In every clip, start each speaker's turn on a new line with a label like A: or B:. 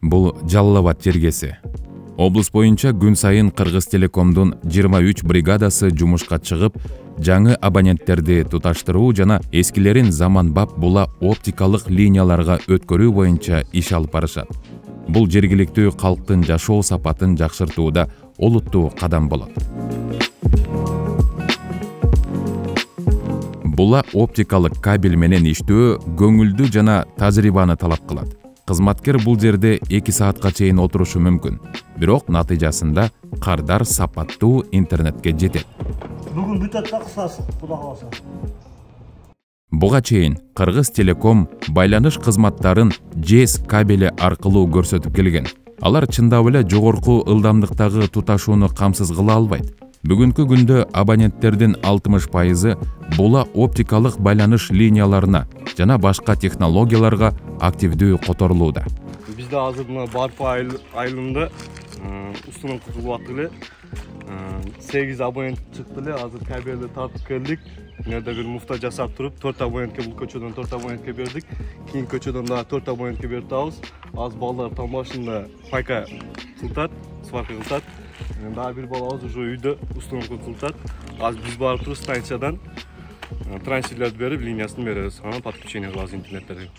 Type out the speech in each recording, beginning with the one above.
A: Бул Жалал Абад жергеси. Облус боюнча күн сайын Кыргыз Телекомдун 23 бригадасы жумушка чыгып, жаңы абоненттерди туташтыруу жана эскилерин заманбап була оптикалык линияларга өткөрүү боюнча иш алып барышат. Бул жергиликтүү калктын жашоо сапатын жакшыртууда олуттуу кадам болот. Була оптикалык кабель менен иштөө көңүлдүү жана тажрыйбаны талап кылат. Кызматкер бул жерде 2 саатка чейин отурушу мүмкүн. Бирок натыйжасында кардар сапаттуу интернетке жетет.
B: Бүгүн бүтөт да кысасы, Кудай кааласа.
A: Буга чейин Кыргыз Телеком байланыш кызматтарын JES кабели аркылуу көрсөтүп келген. Алар чындап эле жогорку ылдамдыктагы туташууну камсыз кыла албайт. Бүгүнкү күндө абоненттердин 60% була оптикалык байланыш линияларына жана башка технологияларга активдүү которулууда.
C: Бизде азыр мына Барпа айылында устунун кутулуп аттык эле. 8 абонент чыкты эле, азыр кабелди тартып келдик. Мында бир муфта жасап туруп, 4 абонентке бул көчөдөн 4 абонентке бердик. Кийин көчөдөн дагы 4 абонентке берип атабыз. Аз балдар таң башында пайка кылтат, сварка кылтат. Дагы бир балабыз уже үйдө устунун кутултат. Az биз барып туруп станциядан трансферлерди берип, линиясын беребиз. Анан подключение кылабыз интернеттерге.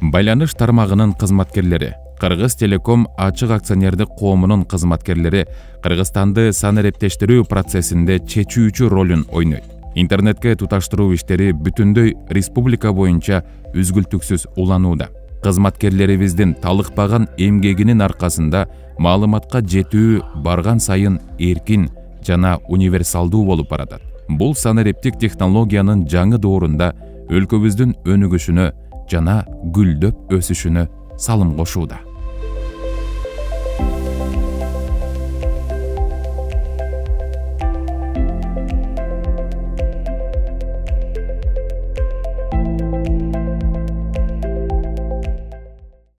A: Байланыш тармагынын кызматкерлери, Кыргыз Телеком ачык акционердик коомунун кызматкерлери Кыргызстанды санариптештирүү процессинде чечүүчү ролун ойнойт. Интернетке туташтыруу иштери бүтүндөй республика боюнча үзгүлтүксүз уланууда. Кызматкерлерибиздин талыкпаган эмгегинин аркасында маалыматка жетүү барган сайын эркин жана универсалдуу болуп баратат. Бул санариптик технологиянын жаңы доорунда өлкөбүздүн өнүгүшүнө жана гүлдөп өсүшүнө салым кошууда.